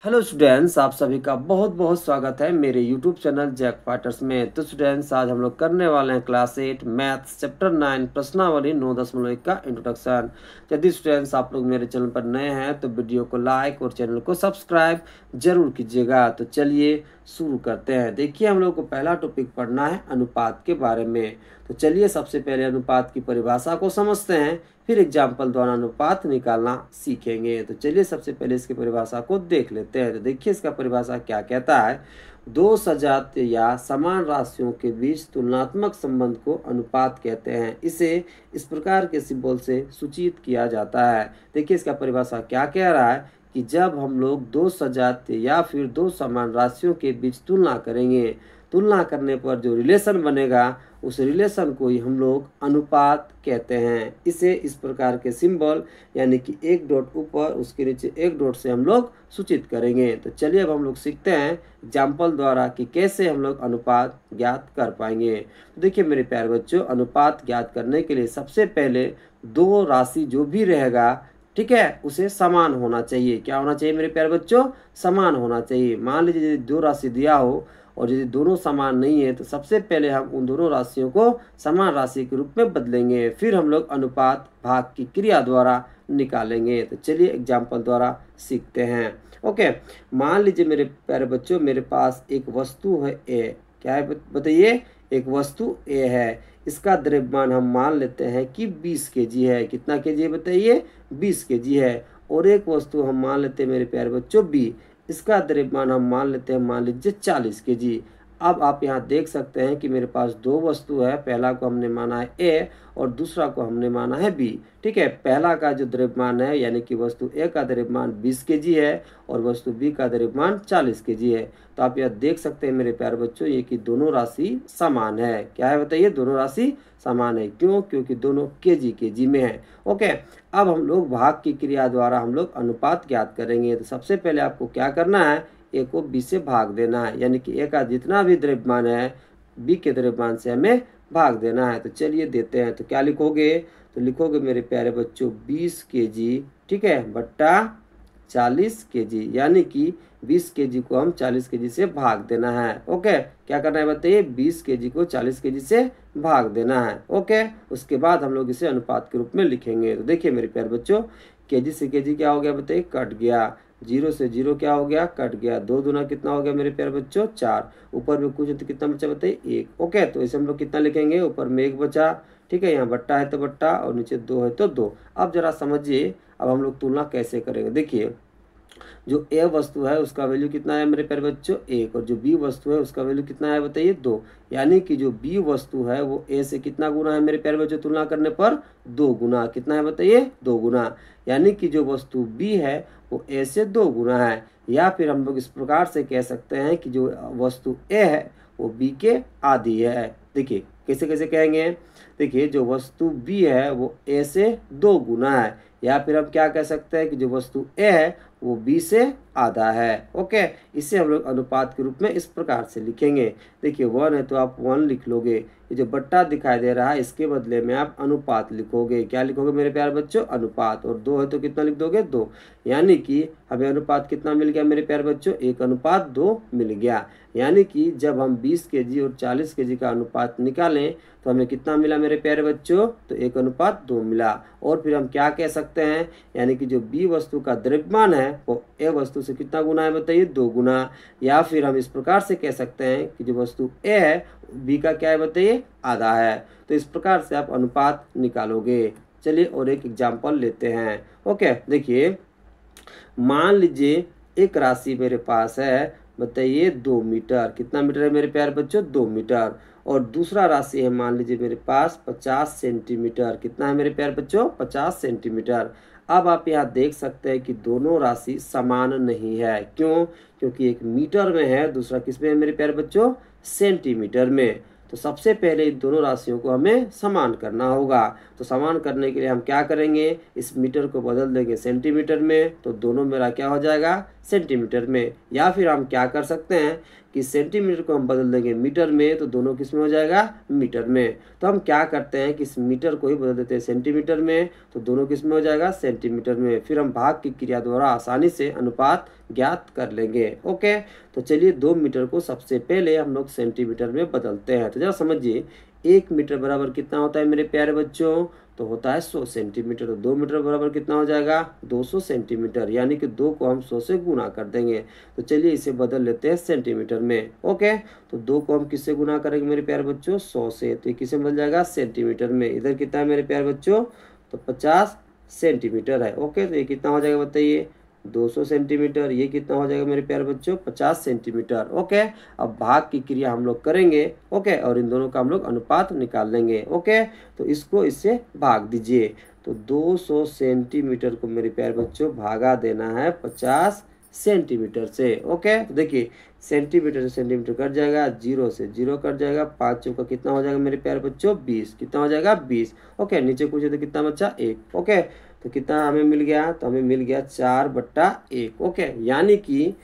Hello students, आप सभी का बहुत बहुत स्वागत है मेरे यूट्यूब चैनल जैक फाइटर्स में। तो स्टूडेंट्स, आज हम लोग करने वाले हैं क्लास 8 मैथ्स चैप्टर 9 प्रश्नावली 9.1 का इंट्रोडक्शन। यदि स्टूडेंट्स आप लोग मेरे चैनल पर नए हैं तो वीडियो को लाइक और चैनल को सब्सक्राइब जरूर कीजिएगा। तो चलिए शुरू करते हैं। देखिए, हम लोग को पहला टॉपिक पढ़ना है अनुपात के बारे में। तो चलिए सबसे पहले अनुपात की परिभाषा को समझते हैं, फिर एग्जाम्पल द्वारा अनुपात निकालना सीखेंगे। तो चलिए सबसे पहले इसकी परिभाषा को देख लेते हैं। तो देखिए इसका परिभाषा क्या कहता है। दो सजातीय या समान राशियों के बीच तुलनात्मक संबंध को अनुपात कहते हैं। इसे इस प्रकार के सिंबल से सूचित किया जाता है। देखिए इसका परिभाषा क्या कह रहा है कि जब हम लोग दो सजातीय या फिर दो समान राशियों के बीच तुलना करेंगे, तुलना करने पर जो रिलेशन बनेगा उस रिलेशन को ही हम लोग अनुपात कहते हैं। इसे इस प्रकार के सिंबल यानी कि एक डॉट ऊपर उसके नीचे एक डॉट से हम लोग सूचित करेंगे। तो चलिए अब हम लोग सीखते हैं एग्जाम्पल द्वारा कि कैसे हम लोग अनुपात ज्ञात कर पाएंगे। तो देखिए मेरे प्यारे बच्चों, अनुपात ज्ञात करने के लिए सबसे पहले दो राशि जो भी रहेगा, ठीक है, उसे समान होना चाहिए। क्या होना चाहिए मेरे प्यारे बच्चों? समान होना चाहिए। मान लीजिए यदि दो राशि दिया हो और यदि दोनों समान नहीं है तो सबसे पहले हम उन दोनों राशियों को समान राशि के रूप में बदलेंगे, फिर हम लोग अनुपात भाग की क्रिया द्वारा निकालेंगे। तो चलिए एग्जाम्पल द्वारा सीखते हैं। ओके, मान लीजिए मेरे प्यारे बच्चों, मेरे पास एक वस्तु है ए। क्या है बताइए? एक वस्तु ए है। इसका द्रव्यमान हम मान लेते हैं कि 20 केजी है। कितना केजी है बताइए? 20 केजी है। और एक वस्तु हम मान लेते हैं मेरे प्यारे बच्चों बी। इसका द्रव्यमान हम मान लेते हैं, मान लीजिए 40 केजी। अब आप यहाँ देख सकते हैं कि मेरे पास दो वस्तु है। पहला को हमने माना है ए और दूसरा को हमने माना है बी। ठीक है, पहला का जो द्रव्यमान है यानी कि वस्तु ए का द्रव्यमान 20 केजी है और वस्तु बी का द्रव्यमान 40 केजी है। तो आप यह देख सकते हैं मेरे प्यारे बच्चों, ये कि दोनों राशि समान है। क्या है बताइए? दोनों राशि समान है। क्यों? क्योंकि दोनों केजी में है। ओके, अब हम लोग भाग की क्रिया द्वारा हम लोग अनुपात ज्ञात करेंगे। तो सबसे पहले आपको क्या करना है? ए को बी से भाग देना है, यानी कि ए का जितना भी द्रव्यमान है बी के द्रव्यमान से हमें भाग देना है। तो चलिए देते हैं। तो क्या लिखोगे? तो लिखोगे मेरे प्यारे बच्चों 20 केजी, ठीक है, बट्टा 40 केजी, यानी कि 20 केजी को हम 40 केजी से भाग देना है। ओके, क्या करना है बताइए? 20 केजी को 40 केजी से भाग देना है। ओके, उसके बाद हम लोग इसे अनुपात के रूप में लिखेंगे। तो देखिए मेरे प्यारे बच्चों, केजी से केजी क्या हो गया बताइए? कट गया। जीरो से जीरो क्या हो गया? कट गया। दो दूना कितना हो गया मेरे प्यारे बच्चों? 4। ऊपर में कुछ है तो कितना बचा बताइए? 1। ओके, तो इसे हम लोग कितना लिखेंगे? ऊपर में 1 बचा, ठीक है, यहाँ बट्टा है तो बट्टा और नीचे 2 है तो 2। अब जरा समझिए, अब हम लोग तुलना कैसे करेंगे। देखिए, जो ए वस्तु है उसका वैल्यू कितना है मेरे प्यारे बच्चों? 1। और जो बी वस्तु है उसका वैल्यू कितना है बताइए? 2। यानी कि जो बी वस्तु है वो ए से कितना गुना है मेरे प्यारे बच्चों? तुलना करने पर 2 गुना। कितना है बताइए? 2 गुना। यानी कि जो वस्तु बी है वो ए से 2 गुना है। या फिर हम लोग इस प्रकार से कह सकते हैं कि जो वस्तु ए है वो बी के आधी है। देखिए कैसे कैसे कहेंगे। देखिए, जो वस्तु बी है वो ए से 2 गुना है। या फिर हम क्या कह सकते हैं कि जो वस्तु ए है वो बी से आधा है। ओके, इसे हम लोग अनुपात के रूप में इस प्रकार से लिखेंगे। देखिए 1 है तो आप 1 लिख लोगे। ये जो बट्टा दिखाई दे रहा है इसके बदले में आप अनुपात लिखोगे। क्या लिखोगे मेरे प्यारे बच्चों? अनुपात। और 2 है तो कितना लिख दोगे? 2। यानी कि हमें अनुपात कितना मिल गया मेरे प्यारे बच्चों? 1:2 मिल गया। यानी कि जब हम 20 केजी और 40 केजी का अनुपात निकालें तो हमें कितना मिला मेरे प्यारे बच्चों? तो 1:2 मिला। और फिर हम क्या कह सकते हैं, यानी कि जो बी वस्तु का द्रव्यमान है वो ए वस्तु से कितना गुना है बताइए? 2 गुना। या फिर हम इस प्रकार से कह सकते हैं कि जो वस्तु ए है बी का क्या है बताइए? आधा है। तो इस प्रकार से आप अनुपात निकालोगे। चलिए और एक एग्जाम्पल लेते हैं। ओके, देखिए मान लीजिए एक राशि मेरे पास है, बताइए 2 मीटर। कितना मीटर है मेरे प्यारे बच्चों? 2 मीटर। और दूसरा राशि है मान लीजिए मेरे पास 50 सेंटीमीटर। कितना है मेरे प्यारे बच्चों? 50 सेंटीमीटर। अब आप यहाँ देख सकते हैं कि दोनों राशि समान नहीं है। क्यों? क्योंकि एक मीटर में है, दूसरा किस में है मेरे प्यारे बच्चों? सेंटीमीटर में। तो सबसे पहले इन दोनों राशियों को हमें समान करना होगा। तो समान करने के लिए हम क्या करेंगे? इस मीटर को बदल देंगे सेंटीमीटर में, तो दोनों मेरा क्या हो जाएगा? सेंटीमीटर में। या फिर हम क्या कर सकते हैं कि सेंटीमीटर को हम बदल देंगे मीटर में, तो दोनों किस में हो जाएगा, मीटर में। तो हम क्या करते हैं कि इस मीटर को ही बदल देते हैं सेंटीमीटर में, तो दोनों किस में हो जाएगा, सेंटीमीटर में। फिर हम भाग की क्रिया द्वारा आसानी से अनुपात ज्ञात कर लेंगे। ओके, तो चलिए 2 मीटर को सबसे पहले हम लोग सेंटीमीटर में बदलते हैं। तो जरा समझिए, 1 मीटर बराबर कितना होता है मेरे प्यारे बच्चों, तो होता है 100 सेंटीमीटर। तो 2 मीटर बराबर कितना हो जाएगा, 200 सेंटीमीटर, यानी कि 2 को हम 100 से गुना कर देंगे। तो चलिए इसे बदल लेते हैं सेंटीमीटर में। ओके, तो 2 को हम किससे गुना करेंगे मेरे प्यारे बच्चों, 100 से, तो ये किससे बदल जाएगा, सेंटीमीटर में। इधर कितना है मेरे प्यारे बच्चों, तो 50 सेंटीमीटर है। ओके, तो ये कितना हो जाएगा बताइए, 200 सेंटीमीटर। ये कितना हो जाएगा मेरे प्यारे बच्चों, 50 सेंटीमीटर। ओके, अब भाग की क्रिया हम लोग करेंगे। ओके, और इन दोनों का हम लोग अनुपात निकाल लेंगे। ओके, तो इसको इससे भाग दीजिए। तो 200 सेंटीमीटर को मेरे प्यारे बच्चों भागा देना है 50 सेंटीमीटर से। ओके, तो देखिए सेंटीमीटर से सेंटीमीटर कट जाएगा, 0 से 0 कट जाएगा, 5 चौका कितना हो जाएगा मेरे प्यारे बच्चों, 20। कितना हो जाएगा, 20। ओके, नीचे पूछे तो कितना बचा, 1। ओके, तो कितना हमें मिल गया, तो हमें मिल गया 4/1। ओके, यानी कि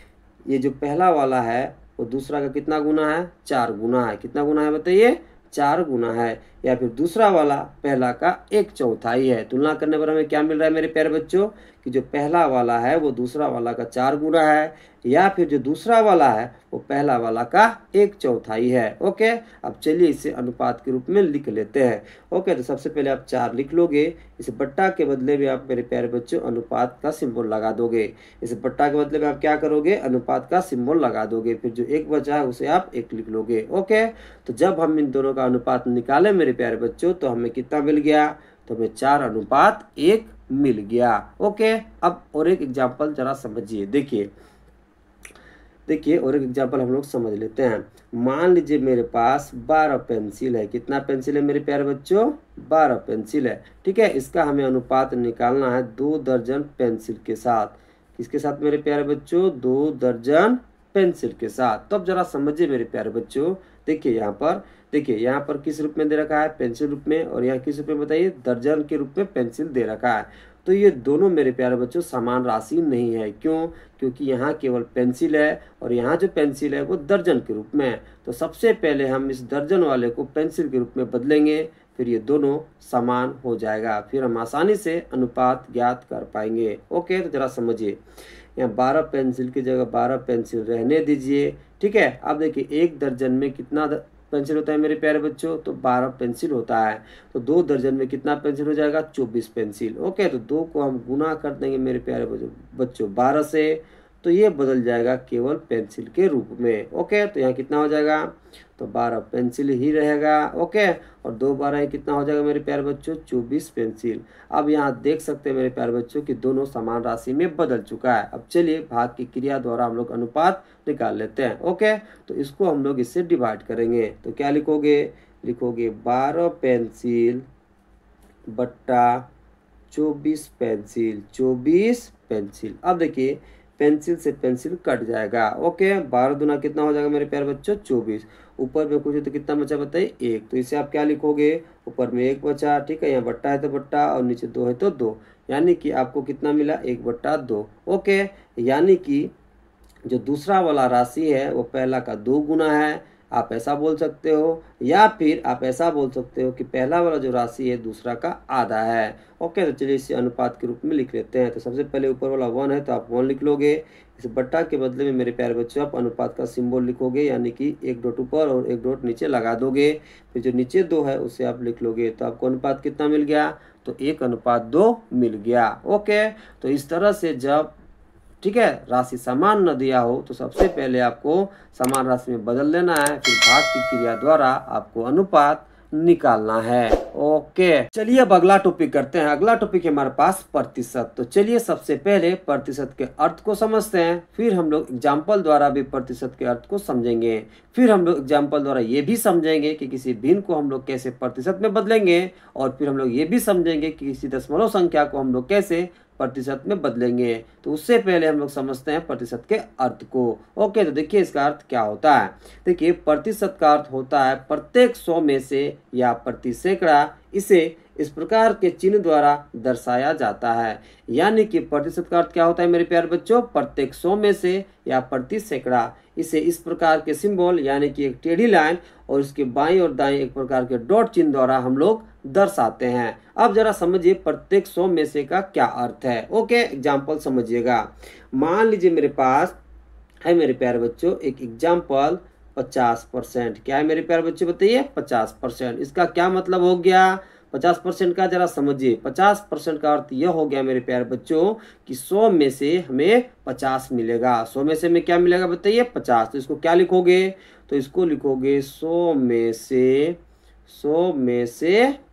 ये जो पहला वाला है वो दूसरा का कितना गुना है, 4 गुना है। कितना गुना है बताइए, 4 गुना है। या फिर दूसरा वाला पहला का 1/4 है। तुलना करने पर हमें क्या मिल रहा है मेरे प्यारे बच्चों, कि जो पहला वाला है वो दूसरा वाला का 4 गुना है, या फिर जो दूसरा वाला है वो पहला वाला का 1/4 है। ओके, अब चलिए इसे अनुपात के रूप में लिख लेते हैं। ओके, तो सबसे पहले आप 4 लिख लोगे, इस बट्टा के बदले में आप मेरे प्यारे बच्चों अनुपात का सिंबल लगा दोगे। इस बट्टा के बदले में आप क्या करोगे, अनुपात का सिंबल लगा दोगे। फिर जो 1 बचा है उसे आप 1 लिख लोगे। ओके, तो जब हम इन दोनों का अनुपात निकालें मेरे प्यारे बच्चों, तो हमें कितना मिल गया, तो हमें 4/1 मिल गया। ओके, अब और एक एग्जाम्पल जरा समझिए। देखिए और एक एग्जाम्पल हम लोग समझ लेते हैं। मान लीजिए मेरे पास 12 पेंसिल है। कितना पेंसिल है मेरे प्यारे बच्चों, 12 पेंसिल है। ठीक है, इसका हमें अनुपात निकालना है 2 दर्जन पेंसिल के साथ। किसके साथ मेरे प्यारे बच्चों, 2 दर्जन पेंसिल के साथ। तो अब जरा समझिए मेरे प्यारे बच्चों, देखिए यहाँ पर किस रूप में दे रखा है, पेंसिल रूप में, और यहाँ किस रूप में बताइए, दर्जन के रूप में पेंसिल दे रखा है। तो ये दोनों मेरे प्यारे बच्चों समान राशि नहीं है। क्यों, क्योंकि यहाँ केवल पेंसिल है और यहाँ जो पेंसिल है वो दर्जन के रूप में है। तो सबसे पहले हम इस दर्जन वाले को पेंसिल के रूप में बदलेंगे, फिर ये दोनों समान हो जाएगा। फिर हम आसानी से अनुपात ज्ञात कर पाएंगे। ओके, तो जरा समझिए, यहाँ 12 पेंसिल की जगह 12 पेंसिल रहने दीजिए। ठीक है, अब देखिए 1 दर्जन में कितना पेंसिल होता है मेरे प्यारे बच्चों, तो 12 पेंसिल होता है। तो 2 दर्जन में कितना पेंसिल हो जाएगा, 24 पेंसिल। ओके, तो 2 को हम गुना कर देंगे मेरे प्यारे बच्चों 12 से, तो ये बदल जाएगा केवल पेंसिल के रूप में। ओके, तो यहाँ कितना हो जाएगा, तो 12 पेंसिल ही रहेगा। ओके, और 2 12 कितना हो जाएगा मेरे प्यारे बच्चों, 24 पेंसिल। अब यहाँ देख सकते हैं मेरे प्यारे बच्चों कि दोनों समान राशि में बदल चुका है। अब चलिए भाग की क्रिया द्वारा हम लोग अनुपात निकाल लेते हैं। ओके, तो इसको हम लोग इससे डिवाइड करेंगे। तो क्या लिखोगे, 12 पेंसिल बट्टा 24 पेंसिल, 24 पेंसिल। अब देखिए पेंसिल से पेंसिल कट जाएगा। ओके, 12 दूना कितना हो जाएगा मेरे प्यारे बच्चों, 24। ऊपर में कुछ तो कितना बचा बताइए, 1। तो इसे आप क्या लिखोगे, ऊपर में 1 बचा। ठीक है, यहाँ बट्टा है तो बट्टा, और नीचे 2 है तो 2, यानी कि आपको कितना मिला, 1/2। ओके, यानी कि जो दूसरा वाला राशि है वो पहला का 2 गुना है, आप ऐसा बोल सकते हो। या फिर आप ऐसा बोल सकते हो कि पहला वाला जो राशि है दूसरा का आधा है। ओके, तो चलिए इसे अनुपात के रूप में लिख लेते हैं। तो सबसे पहले ऊपर वाला 1 है तो आप 1 लिख लोगे। इस बट्टा के बदले में मेरे प्यारे बच्चों आप अनुपात का सिंबल लिखोगे, यानी कि 1 डॉट ऊपर और 1 डॉट नीचे लगा दोगे। फिर जो नीचे 2 है उसे आप लिख लोगे। तो आपको अनुपात कितना मिल गया, तो 1/2 मिल गया। ओके, तो इस तरह से जब ठीक है राशि समान न दिया हो तो सबसे पहले आपको समान राशि में बदल देना है, फिर भाग की क्रिया द्वारा आपको अनुपात निकालना है। ओके, चलिए अब अगला टॉपिक करते हैं। अगला टॉपिक है हमारे पास प्रतिशत। तो चलिए सबसे पहले प्रतिशत के अर्थ को समझते हैं, फिर हम लोग एग्जाम्पल द्वारा भी प्रतिशत के अर्थ को समझेंगे। फिर हम लोग एग्जाम्पल द्वारा ये भी समझेंगे कि किसी भिन्न को हम लोग कैसे प्रतिशत में बदलेंगे, और फिर हम लोग ये भी समझेंगे कि किसी दशमलव संख्या को हम लोग कैसे प्रतिशत में बदलेंगे। तो उससे पहले हम लोग समझते हैं प्रतिशत के अर्थ को। ओके, तो देखिए इसका अर्थ क्या होता है। देखिए प्रतिशत का अर्थ होता है प्रत्येक 100 में से या प्रति सैकड़ा। इसे इस प्रकार के चिन्ह द्वारा दर्शाया जाता है। यानी कि प्रतिशत का अर्थ क्या होता है मेरे प्यारे बच्चों, प्रत्येक 100 में से या प्रति सैकड़ा। इसे इस प्रकार के सिंबल यानी कि एक टेढ़ी लाइन और इसके बाईं और दाईं एक प्रकार के डॉट चिन्ह द्वारा हम लोग दर्शाते हैं। अब जरा समझिए प्रत्येक 100 में से का क्या अर्थ है। ओके, एग्जाम्पल समझिएगा। मान लीजिए मेरे पास है मेरे प्यारे बच्चों एक एग्जाम्पल 50%। क्या है मेरे प्यारे बच्चों बताइए, 50%। इसका क्या मतलब हो गया 50% का, जरा समझिए। 50% का अर्थ यह हो गया मेरे प्यारे बच्चों कि 100 में से हमें 50 मिलेगा। 100 में से हमें क्या मिलेगा बताइए, 50। तो इसको क्या लिखोगे, तो इसको लिखोगे 100 में से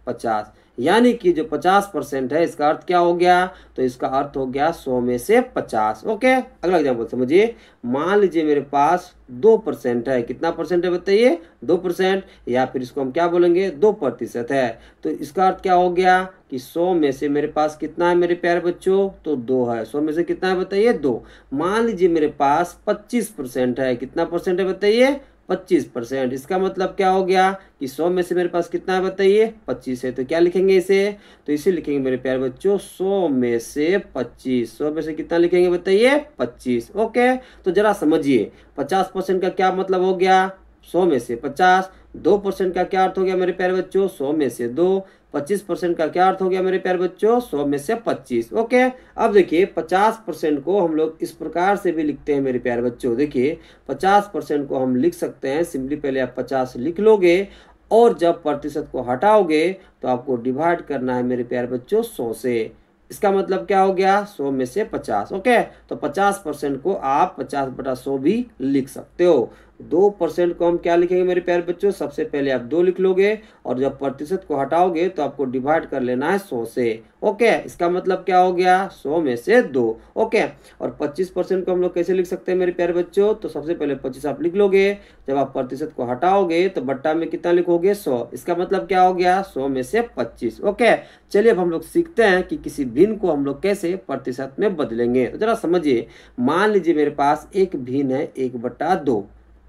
50। यानी कि जो 50% है इसका अर्थ क्या हो गया, तो इसका अर्थ हो गया 100 में से 50। ओके, अगला एग्जाम्पल समझिए। मान लीजिए मेरे पास 2% है। कितना परसेंट है बताइए, 2%, या फिर इसको हम क्या बोलेंगे 2% है। तो इसका अर्थ क्या हो गया कि 100 में से मेरे पास कितना है मेरे प्यारे बच्चों, तो 2 है। 100 में से कितना है बताइए, 2। मान लीजिए मेरे पास 25% है। कितना परसेंट है बताइए, 25%। इसका मतलब क्या हो गया कि 100 में से मेरे पास कितना है बताइए, 25 है। तो क्या लिखेंगे इसे, तो इसे लिखेंगे मेरे प्यारे बच्चों 100 में से 25। 100 में से कितना लिखेंगे बताइए, 25। ओके, तो जरा समझिए 50% का क्या मतलब हो गया, 100 में से 50। 2% का क्या अर्थ हो गया मेरे प्यारे बच्चों, 100 में से 2। 25% का क्या अर्थ हो गया मेरे प्यारे बच्चों, 100 में से 25। ओके, अब देखिए 50% को हम लोग इस प्रकार से भी लिखते हैं मेरे प्यारे बच्चों। देखिए 50% को हम लिख सकते हैं, सिंपली पहले आप 50 लिख लोगे और जब प्रतिशत को हटाओगे तो आपको डिवाइड करना है मेरे प्यारे बच्चों 100 से। इसका मतलब क्या हो गया, 100 में से 50। ओके, तो 50% को आप 50/100 भी लिख सकते हो। 2% को हम क्या लिखेंगे मेरे प्यारे बच्चों, सबसे पहले आप 2 लिख लोगे और जब प्रतिशत को हटाओगे तो आपको डिवाइड कर लेना है 100 से। ओके, इसका मतलब क्या हो गया, 100 में से 2। ओके, और 25% को हम लोग कैसे लिख सकते हैं मेरे प्यारे बच्चों, तो सबसे पहले 25 आप लिख लोगे, जब आप प्रतिशत को हटाओगे तो बट्टा में कितना लिखोगे, 100। इसका मतलब क्या हो गया, 100 में से 25। ओके, चलिए अब हम लोग सीखते हैं कि किसी भिन्न को हम लोग कैसे प्रतिशत में बदलेंगे। तो जरा समझिए, मान लीजिए मेरे पास एक भिन्न है 1/2।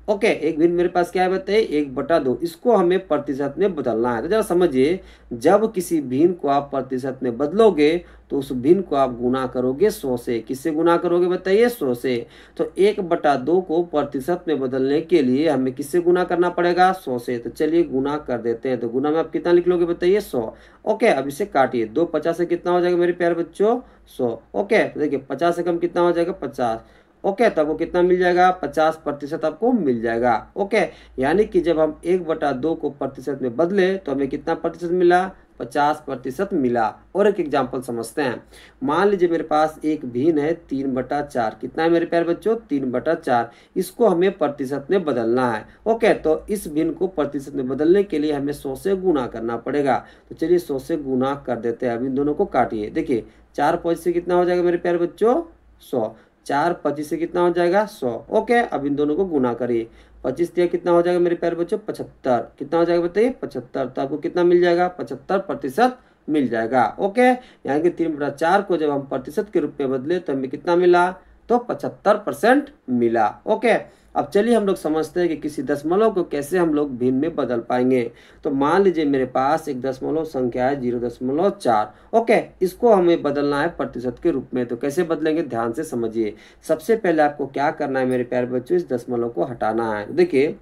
ओके, एक भिन्न मेरे पास क्या है बताइए, 1/2। इसको हमें प्रतिशत में बदलना है। तो जरा समझिए, जब किसी भिन्न को आप प्रतिशत में बदलोगे तो उस भिन्न को आप गुना करोगे 100 से। किससे गुना करोगे बताइए, 100 से। तो 1/2 को प्रतिशत में बदलने के लिए हमें किससे गुना करना पड़ेगा, 100 से। तो चलिए गुना कर देते हैं। तो गुना में आप कितना लिख लोगे बताइए, 100। ओके, अब इसे काटिए। 2 50 से कितना हो जाएगा मेरे प्यारे बच्चों, 100। ओके, तो देखिए 50 से कम कितना हो जाएगा, 50। ओके, तो आपको कितना मिल जाएगा, 50% आपको मिल जाएगा। ओके, यानी कि जब हम 1/2 को प्रतिशत में बदले तो हमें कितना प्रतिशत मिला, 50% मिला। और एक एग्जाम्पल समझते हैं। मान लीजिए मेरे पास एक भिन्न है 3/4। कितना है मेरे प्यारे बच्चों, 3/4। इसको हमें प्रतिशत में बदलना है। ओके, तो इस भिन्न को प्रतिशत में बदलने के लिए हमें 100 से गुना करना पड़ेगा। तो चलिए 100 से गुना कर देते हैं। अब इन दोनों को काटिए। देखिए 4 5 से कितना हो जाएगा मेरे प्यारे बच्चों, 100। 4 25 से कितना हो जाएगा, 100। ओके, अब इन दोनों को गुना करिए। 25 दिया कितना हो जाएगा मेरे प्यारे बच्चों, 75। कितना हो जाएगा बताइए, 75। तो आपको कितना मिल जाएगा, 75% मिल जाएगा। ओके, यानी कि 3/4 को जब हम प्रतिशत के रूप में बदले तो हमें कितना मिला, तो 75% मिला। ओके, अब चलिए हम लोग समझते हैं कि किसी दशमलव को कैसे हम लोग भिन्न में बदल पाएंगे। तो मान लीजिए मेरे पास एक दशमलव संख्या है 0.4। ओके, इसको हमें बदलना है प्रतिशत के रूप में। तो कैसे बदलेंगे, ध्यान से समझिए। सबसे पहले आपको क्या करना है मेरे प्यारे बच्चों, इस दशमलव को हटाना है। देखिए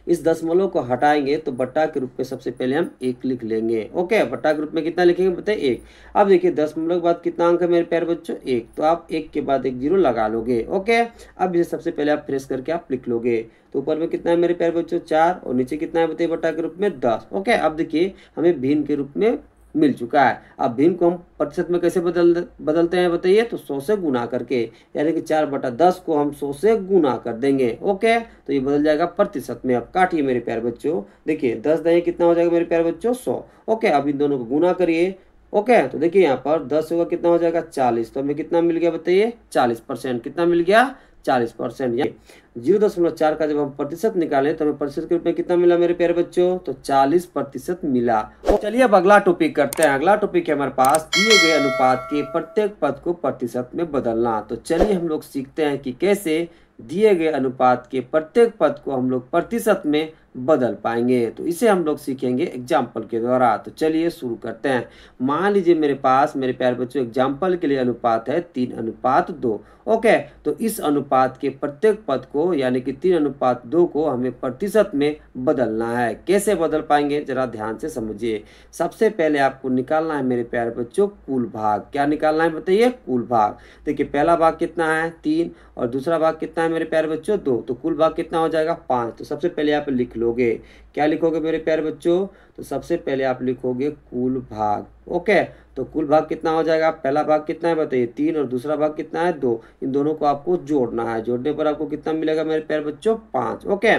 इस दशमलव को हटाएंगे तो बट्टा के रूप में सबसे पहले हम 1 लिख लेंगे। ओके, बट्टा के रूप में कितना लिखेंगे बताइए, 1। अब देखिए दशमलव के बाद कितना अंक है मेरे प्यारे बच्चों, 1। तो आप 1 के बाद एक 0 लगा लोगे। ओके, अब इसे सबसे पहले आप फ्रेश करके आप लिख लोगे। तो ऊपर में कितना है मेरे प्यारे बच्चों, 4, और नीचे कितना है बताइए बट्टा के रूप में 10। ओके, अब देखिए हमें भिन्न के रूप में मिल चुका है। अब भिन्न को हम प्रतिशत में कैसे बदलते हैं बताइए, तो 100 से गुना करके, यानी कि 4/10 को हम 100 से गुना कर देंगे। ओके, तो ये बदल जाएगा प्रतिशत में। अब काटिए मेरे प्यारे बच्चों। देखिए 10 दही कितना हो जाएगा मेरे प्यारे बच्चों, 100। ओके, अब इन दोनों को गुना करिए। ओके, तो देखिए यहाँ पर 10 होगा कितना हो जाएगा, 40। तो हमें कितना मिल गया बताइए, 40%। कितना मिल गया, 40%। 0.4 का जब हम प्रतिशत निकालें तो हमें प्रतिशत के रूप में कितना मिला मेरे प्यारे बच्चों, तो 40% मिला। तो चलिए अब अगला टॉपिक करते हैं। अगला टॉपिक है हमारे पास दिए गए अनुपात के प्रत्येक पद को प्रतिशत में बदलना। तो चलिए हम लोग सीखते हैं कि कैसे दिए गए अनुपात के प्रत्येक पद को हम लोग प्रतिशत में बदल पाएंगे। तो इसे हम लोग सीखेंगे एग्जाम्पल के द्वारा। तो चलिए शुरू करते हैं। मान लीजिए मेरे पास, मेरे प्यारे बच्चों, एग्जाम्पल के लिए अनुपात है 3:2। ओके, तो इस अनुपात के प्रत्येक पद को यानी कि 3:2 को हमें प्रतिशत में बदलना है। कैसे बदल पाएंगे जरा ध्यान से समझिए। सबसे पहले आपको निकालना है मेरे प्यारे बच्चों कुल भाग। क्या निकालना है बताइए? कुल भाग। देखिए पहला भाग कितना है 3 और दूसरा भाग कितना है मेरे प्यारे बच्चों 2, तो कुल भाग कितना हो जाएगा 5। तो सबसे पहले आप लिख लोगे, क्या लिखोगे मेरे प्यारे बच्चों? तो सबसे पहले आप लिखोगे कुल भाग। ओके, तो कुल भाग कितना हो जाएगा? पहला भाग कितना है बताइए 3 और दूसरा भाग कितना है 2। इन दोनों को आपको जोड़ना है। जोड़ने पर आपको कितना मिलेगा मेरे प्यारे बच्चों? 5। ओके,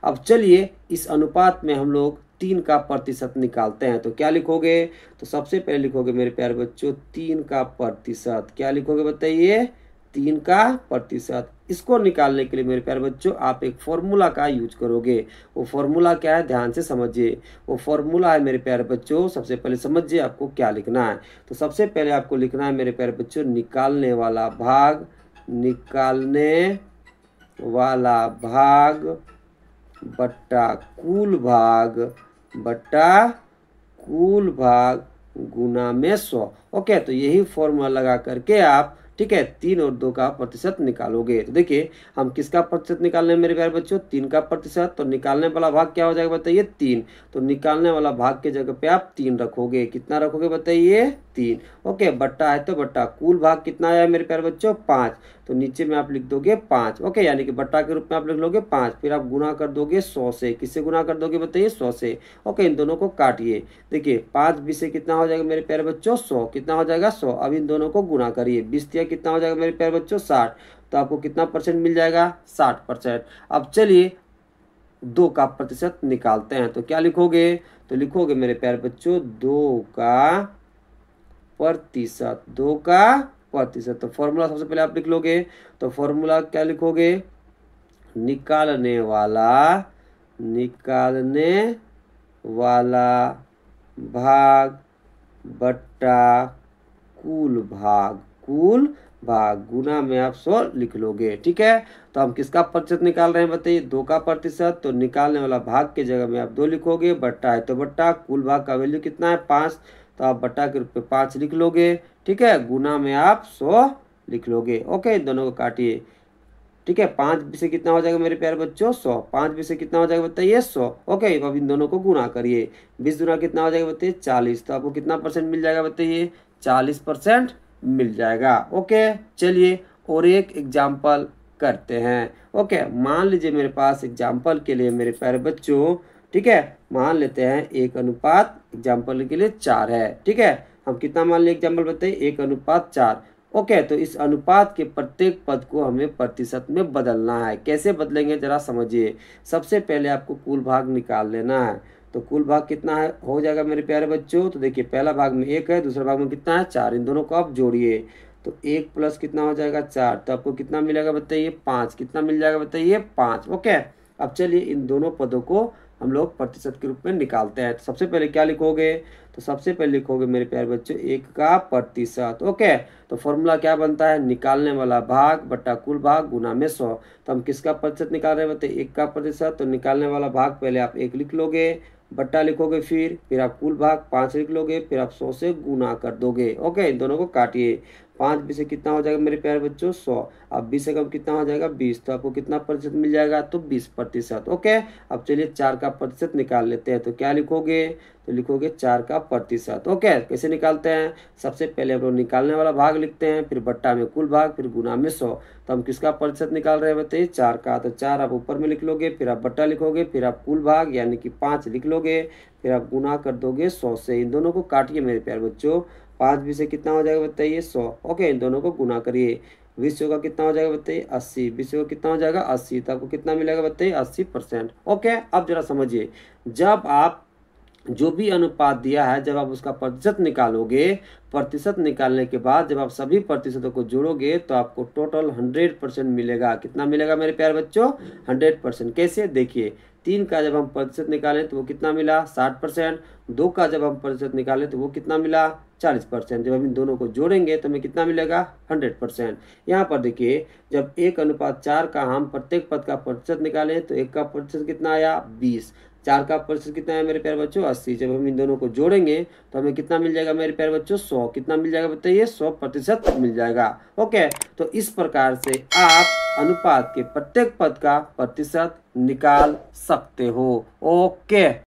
अब चलिए इस अनुपात में हम लोग 3 का प्रतिशत निकालते हैं। तो क्या लिखोगे? तो सबसे पहले लिखोगे मेरे प्यारे बच्चों 3 का प्रतिशत। क्या लिखोगे बताइए? 3 का प्रतिशत। इसको निकालने के लिए मेरे प्यारे बच्चों आप एक फॉर्मूला का यूज करोगे। वो फॉर्मूला क्या है ध्यान से समझिए। वो फॉर्मूला है मेरे प्यारे बच्चों, सबसे पहले समझिए आपको क्या लिखना है। तो सबसे पहले आपको लिखना है मेरे प्यारे बच्चों निकालने वाला भाग, निकालने वाला भाग बट्टा कुल भाग बट्टा कुल भाग गुना में 100। ओके, तो यही फॉर्मूला लगा करके आप, ठीक है, 3 और 2 का प्रतिशत निकालोगे। तो देखिए हम किसका प्रतिशत निकालने हैं मेरे प्यारे बच्चों? 3 का प्रतिशत। तो निकालने वाला भाग क्या हो जाएगा बताइए? 3। तो निकालने वाला भाग के जगह पे आप 3 रखोगे। कितना रखोगे बताइए? 3। ओके, बट्टा है तो बट्टा कुल भाग कितना आया मेरे प्यारे बच्चों? 5। तो नीचे में आप लिख दोगे 5। ओके, यानी कि बट्टा के रूप में आप लिख लोगे 5। फिर आप गुना कर दोगे 100 से। किससे गुना कर दोगे बताइए? 100 से। ओके, इन दोनों को काटिए। देखिए 5 20 से कितना हो जाएगा मेरे प्यारे बच्चों? 100। कितना हो जाएगा? 100। अब इन दोनों को गुना करिए। 20 दिया कितना हो जाएगा मेरे प्यारे बच्चों? 60। तो आपको कितना परसेंट मिल जाएगा? 60%। अब चलिए 2 का प्रतिशत निकालते हैं। तो क्या लिखोगे? तो लिखोगे मेरे प्यारे बच्चों 2 का प्रतिशत। 2 का प्रतिशत। तो फॉर्मूला सबसे पहले आप लिख लोगे। तो फॉर्मूला क्या लिखोगे? निकालने वाला भाग बट्टा कुल भाग गुना में आप 100 लिख लोगे। ठीक है, तो हम किसका प्रतिशत निकाल रहे हैं बताइए? 2 का प्रतिशत। तो निकालने वाला भाग के जगह में आप 2 लिखोगे, बट्टा है तो बट्टा, कुल भाग का वैल्यू कितना है 5। तो आप बट्टा के रूप में 5 लिख लोगे। ठीक है, गुना में आप 100 लिख लोगे। ओके, इन दोनों को काटिए। ठीक है, 5 20 से कितना हो जाएगा मेरे प्यारे बच्चों? 100। 5 20 से कितना हो जाएगा बताइए? 100। ओके, अब इन दोनों को गुना करिए। 20 गुना कितना हो जाएगा बताइए? 40। तो आपको कितना परसेंट मिल जाएगा बताइए? 40% मिल जाएगा। ओके, चलिए और एक एग्जाम्पल करते हैं। ओके, मान लीजिए मेरे पास एग्जाम्पल के लिए मेरे प्यारे बच्चों, ठीक है, मान लेते हैं 1:, एग्जाम्पल के लिए 4 है। ठीक है, हम कितना मान लिया एग्जाम्पल बताइए? 1:4। ओके, तो इस अनुपात के प्रत्येक पद को हमें प्रतिशत में बदलना है। कैसे बदलेंगे जरा समझिए। सबसे पहले आपको कुल भाग निकाल लेना है। तो कुल भाग कितना है हो जाएगा मेरे प्यारे बच्चों? तो देखिए पहला भाग में 1 है, दूसरा भाग में कितना है 4। इन दोनों को आप जोड़िए। तो 1 प्लस कितना हो जाएगा 4। तो आपको कितना मिलेगा बताइए? 5। कितना मिल जाएगा बताइए? 5। ओके, अब चलिए इन दोनों पदों को हम लोग प्रतिशत के रूप में निकालते हैं। तो सबसे पहले क्या लिखोगे? तो सबसे पहले लिखोगे मेरे प्यारे बच्चों 1 का प्रतिशत। ओके, तो फॉर्मूला क्या बनता है? निकालने वाला भाग बट्टा कुल भाग गुना में 100। तो हम किसका प्रतिशत निकाल रहे हैं बताइए? 1 का प्रतिशत। तो निकालने वाला भाग पहले आप 1 लिख लोगे, बट्टा लिखोगे, फिर आप कुल भाग 5 लिख लोगे, फिर आप 100 से गुना कर दोगे। ओके, इन दोनों को काटिए। 5 20 से कितना हो जाएगा मेरे प्यारे बच्चों? 100। अब 20 से कम कितना हो जाएगा? 20। तो आपको कितना प्रतिशत मिल जाएगा? तो 20%। ओके, अब चलिए 4 का प्रतिशत निकाल लेते हैं। तो क्या लिखोगे? तो लिखोगे 4 का प्रतिशत। ओके, कैसे निकालते हैं? सबसे पहले हम लोग निकालने वाला भाग लिखते हैं, फिर बट्टा में कुल भाग, फिर गुना में 100। तो हम किसका प्रतिशत निकाल रहे हैं बताइए? 4 का। तो 4 आप ऊपर में लिख लोगे, फिर आप बट्टा लिखोगे, फिर आप कुल भाग यानी कि 5 लिख लोगे, फिर आप गुना कर दोगे 100 से। इन दोनों को काटिए मेरे प्यारे बच्चों। 5 20 से कितना हो जाएगा बताइए? 100। ओके, इन दोनों को गुना करिए। 20 का कितना हो जाएगा बताइए? 80। 20 का कितना हो जाएगा? 80। तो आपको कितना मिलेगा बताइए? 80%। ओके, अब जरा समझिए, जब आप जो भी अनुपात दिया है जब आप उसका प्रतिशत निकालोगे, प्रतिशत निकालने के बाद जब आप सभी प्रतिशतों को जोड़ोगे तो आपको टोटल 100% मिलेगा। कितना मिलेगा मेरे प्यारे बच्चों? 100%। कैसे? देखिए, 3 का जब हम प्रतिशत निकालें तो वो कितना मिला? 60%। 2 का जब हम प्रतिशत निकालें तो वो कितना मिला? 40%। जब हम इन दोनों को जोड़ेंगे तो हमें कितना मिलेगा? 100%। यहाँ पर देखिए, जब 1:4 का हम प्रत्येक पद का प्रतिशत निकालें तो 1 का प्रतिशत कितना आया? 20। 4 का प्रतिशत कितना है मेरे प्यारे बच्चों? 80। जब हम इन दोनों को जोड़ेंगे तो हमें कितना मिल जाएगा मेरे प्यारे बच्चों? 100। कितना मिल जाएगा बताइए? 100% मिल जाएगा। ओके, तो इस प्रकार से आप अनुपात के प्रत्येक पद का प्रतिशत निकाल सकते हो। ओके।